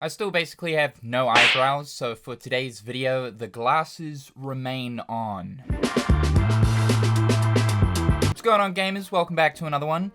I still basically have no eyebrows, so for today's video, the glasses remain on. What's going on, gamers? Welcome back to another one.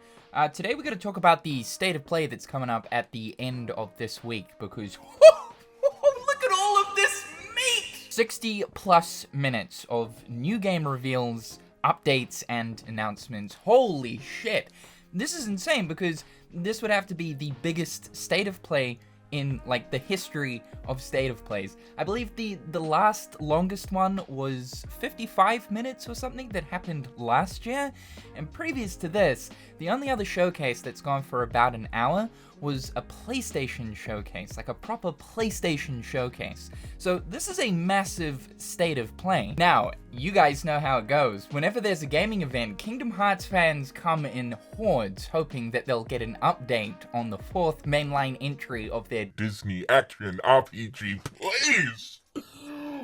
Today we're going to talk about the state of play that's coming up at the end of this week, because look at all of this meat! 60 plus minutes of new game reveals, updates, and announcements. Holy shit! This is insane, because this would have to be the biggest state of play in like the history of state of plays. I believe the last longest one was 55 minutes or something that happened last year, and previous to this, the only other showcase that's gone for about an hour was a PlayStation showcase, like a proper PlayStation showcase. So this is a massive state of play. Now, you guys know how it goes. Whenever there's a gaming event, Kingdom Hearts fans come in hordes, hoping that they'll get an update on the 4th mainline entry of their Disney action RPG, please!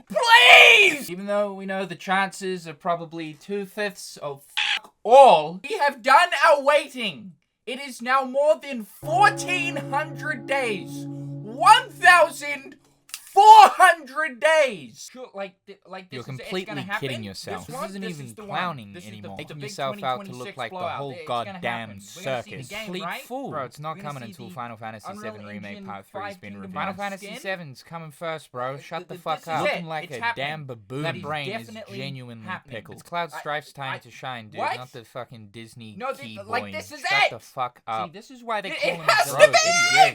Please! Even though we know the chances are probably 2/5 of fuck all, we have done our waiting. It is now more than 1,400 days. 1,400 days! Sure, like this. You're completely kidding yourself. This isn't even clowning anymore. Making yourself out to look like the whole goddamn circus. Complete fool. Bro, it's not coming until Final Fantasy VII Remake Part 3 has been revealed. Final Fantasy VII's coming first, bro. Shut the fuck up. Looking like a damn baboon. That brain is genuinely pickled. It's Cloud Strife's time to shine, dude. Not the fucking Disney key boy. This is Shut the fuck up. See, this is why they call him has bro. to be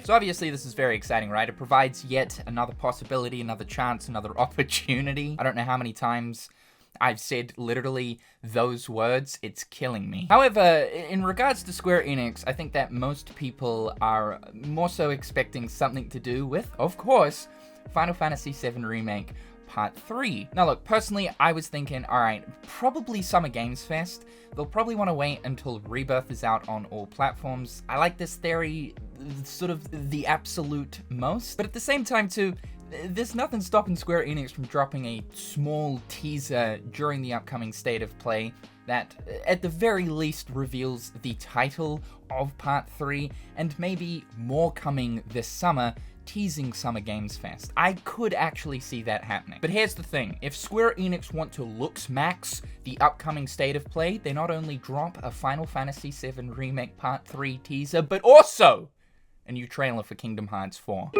So obviously this is very exciting, right? It provides yet another possibility, another chance, another opportunity. I don't know how many times I've said literally those words. It's killing me. However, in regards to Square Enix, I think that most people are more so expecting something to do with, of course, Final Fantasy VII Remake Part 3. Now look, personally, I was thinking, alright, probably Summer Games Fest. They'll probably want to wait until Rebirth is out on all platforms. I like this theory, sort of the absolute most. But at the same time too, there's nothing stopping Square Enix from dropping a small teaser during the upcoming State of Play that, at the very least, reveals the title of Part 3, and maybe more coming this summer, teasing Summer Games Fest. I could actually see that happening. But here's the thing, if Square Enix want to looks-max the upcoming State of Play, they not only drop a Final Fantasy VII Remake Part 3 teaser, but also a new trailer for Kingdom Hearts 4.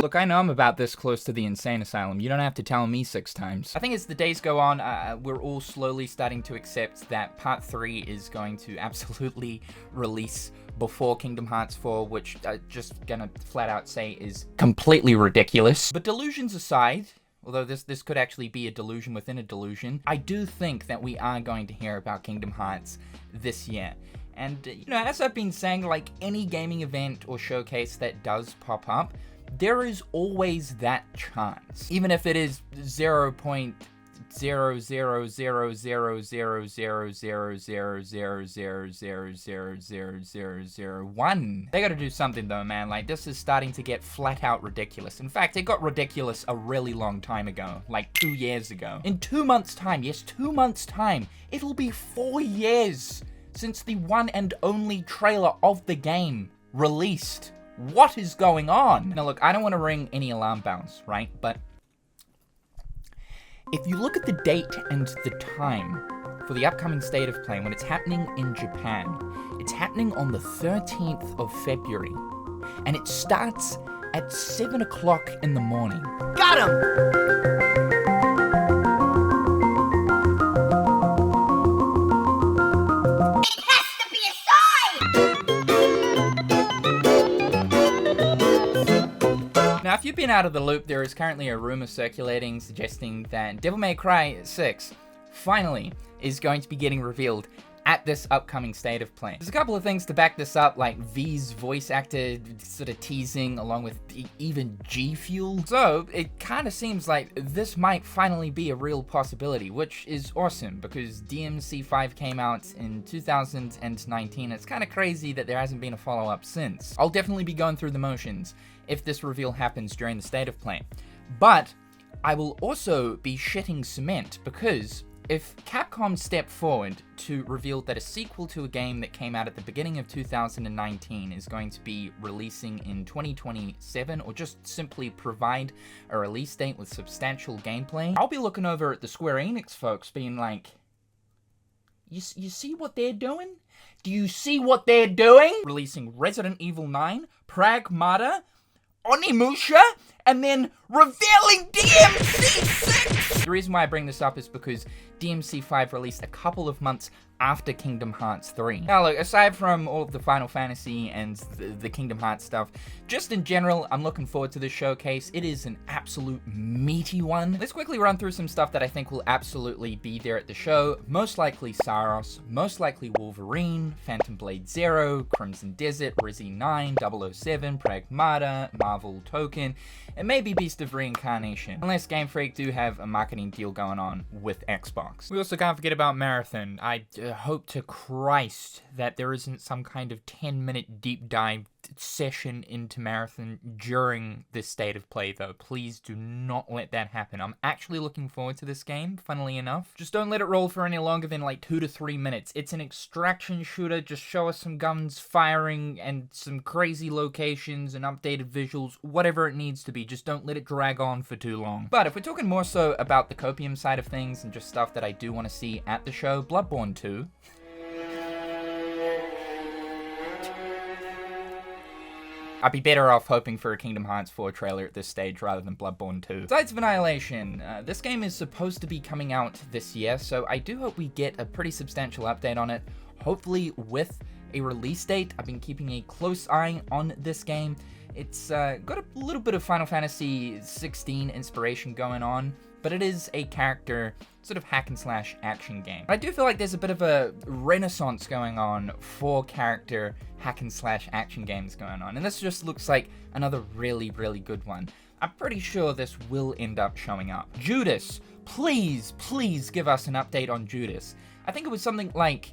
Look, I know I'm about this close to the insane asylum. You don't have to tell me 6 times. I think as the days go on, we're all slowly starting to accept that Part 3 is going to absolutely release before Kingdom Hearts 4, which just gonna flat out say is completely ridiculous. But delusions aside, although this could actually be a delusion within a delusion, I do think that we are going to hear about Kingdom Hearts this year. And, you know, as I've been saying, like any gaming event or showcase that does pop up, there is always that chance. Even if it is 0.00000000000000001. They gotta do something though, man. Like, this is starting to get flat out ridiculous. In fact, it got ridiculous a really long time ago, like 2 years ago. In 2 months' time, yes, 2 months' time, it'll be 4 years since the one and only trailer of the game released. What is going on? Now look, I don't want to ring any alarm bells, right? But if you look at the date and the time for the upcoming State of Play, when it's happening in Japan, it's happening on the 13th of February. And it starts at 7 o'clock in the morning. Got him! Now, if you've been out of the loop, there is currently a rumor circulating suggesting that Devil May Cry 6 finally is going to be getting revealed at this upcoming State of Play. There's a couple of things to back this up, like V's voice actor sort of teasing along with even G Fuel. So it kind of seems like this might finally be a real possibility, which is awesome because DMC5 came out in 2019. It's kind of crazy that there hasn't been a follow-up since. I'll definitely be going through the motions if this reveal happens during the State of Play. But I will also be shitting cement because If Capcom stepped forward to reveal that a sequel to a game that came out at the beginning of 2019 is going to be releasing in 2027, or just simply provide a release date with substantial gameplay, I'll be looking over at the Square Enix folks being like, you see what they're doing? Do you see what they're doing? Releasing Resident Evil 9, Pragmata, Onimusha, and then revealing DMC 6! The reason why I bring this up is because DMC 5 released a couple of months after Kingdom Hearts 3. Now look, aside from all of the Final Fantasy and the Kingdom Hearts stuff, just in general, I'm looking forward to this showcase. It is an absolute meaty one. Let's quickly run through some stuff that I think will absolutely be there at the show. Most likely Saros, most likely Wolverine, Phantom Blade Zero, Crimson Desert, Resi 9, 007, Pragmata, Marvel Token, and maybe Beast of Reincarnation, unless Game Freak do have a marketing deal going on with Xbox. We also can't forget about Marathon. I hope to Christ that there isn't some kind of 10-minute deep dive session into Marathon during this state of play, though. Please do not let that happen. I'm actually looking forward to this game, funnily enough. Just don't let it roll for any longer than like 2 to 3 minutes. It's an extraction shooter. Just show us some guns firing and some crazy locations and updated visuals, whatever it needs to be. Just don't let it drag on for too long. But if we're talking more so about the copium side of things and just stuff that I do want to see at the show, Bloodborne 2. I'd be better off hoping for a Kingdom Hearts 4 trailer at this stage rather than Bloodborne 2. Sides of Annihilation. This game is supposed to be coming out this year, so I do hope we get a pretty substantial update on it, hopefully with a release date. I've been keeping a close eye on this game. It's got a little bit of Final Fantasy 16 inspiration going on, but it is a character sort of hack and slash action game. I do feel like there's a bit of a renaissance going on for character hack and slash action games going on, and this just looks like another really, really good one. I'm pretty sure this will end up showing up. Judas, please give us an update on Judas. I think it was something like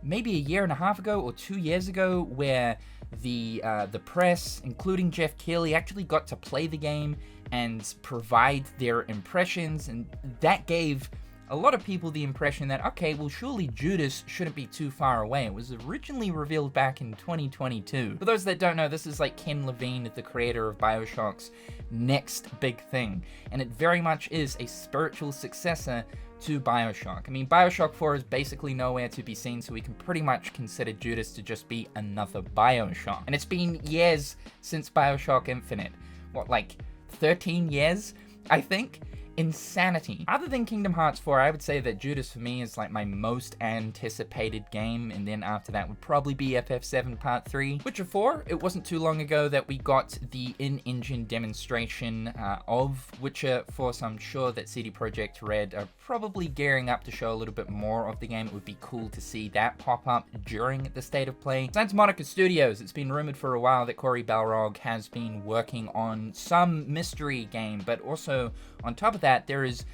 maybe a year and a half ago or 2 years ago where the press, including Jeff Keighley, actually got to play the game and provide their impressions, and that gave a lot of people the impression that, okay, well, surely Judas shouldn't be too far away. It was originally revealed back in 2022. For those that don't know, this is like Ken Levine, the creator of Bioshock's next big thing, and it very much is a spiritual successor to Bioshock. I mean, Bioshock 4 is basically nowhere to be seen, so we can pretty much consider Judas to just be another Bioshock. And it's been years since Bioshock Infinite. What, like 13 years, I think? Insanity. Other than Kingdom Hearts 4, I would say that Judas for me is like my most anticipated game, and then after that would probably be FF7 Part 3. Witcher 4, it wasn't too long ago that we got the in-engine demonstration of Witcher 4, so I'm sure that CD Projekt Red are probably gearing up to show a little bit more of the game. It would be cool to see that pop up during the state of play. Santa Monica Studios, it's been rumored for a while that Cory Balrog has been working on some mystery game, but also on top of that, there is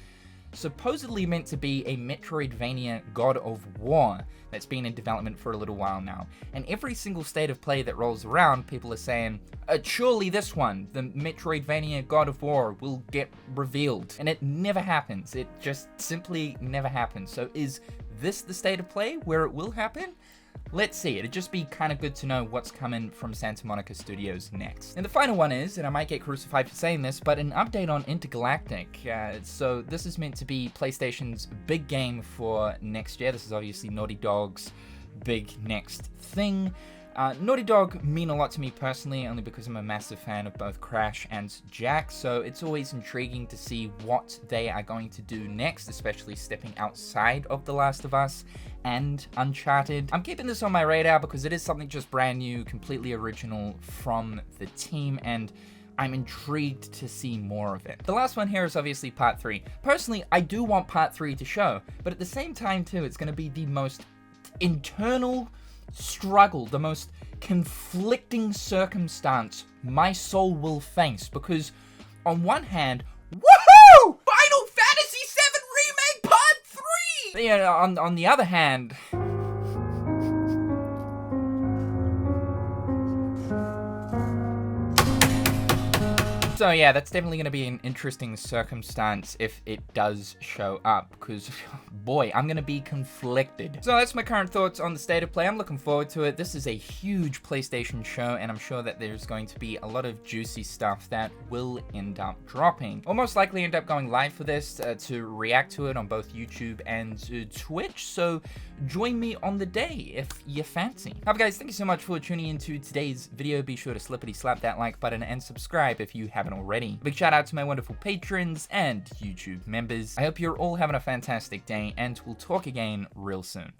supposedly meant to be a Metroidvania God of War that's been in development for a little while now. And every single state of play that rolls around, people are saying, surely this one, the Metroidvania God of War, will get revealed. And it never happens. It just simply never happens. So is this the state of play where it will happen? Let's see. It'd just be kind of good to know what's coming from Santa Monica Studios next. And the final one is, and I might get crucified for saying this, but an update on Intergalactic. So this is meant to be PlayStation's big game for next year. This is obviously Naughty Dog's big next thing. Naughty Dog mean a lot to me personally, only because I'm a massive fan of both Crash and Jack, so it's always intriguing to see what they are going to do next, especially stepping outside of The Last of Us and Uncharted. I'm keeping this on my radar because it is something just brand new, completely original from the team, and I'm intrigued to see more of it. The last one here is obviously Part 3. Personally, I do want Part 3 to show, but at the same time too, it's going to be the most internal struggle, the most conflicting circumstance my soul will face, because on one hand, woohoo! Final Fantasy VII Remake Part 3! But, yeah, on the other hand, So yeah, that's definitely going to be an interesting circumstance if it does show up, because boy, I'm going to be conflicted. So that's my current thoughts on the state of play. I'm looking forward to it. This is a huge PlayStation show, and I'm sure that there's going to be a lot of juicy stuff that will end up dropping. I'll most likely end up going live for this to react to it on both YouTube and Twitch, so join me on the day if you fancy. However, guys, thank you so much for tuning into today's video. Be sure to slippity slap that like button and subscribe if you haven't already. Big shout out to my wonderful patrons and YouTube members. I hope you're all having a fantastic day, and we'll talk again real soon.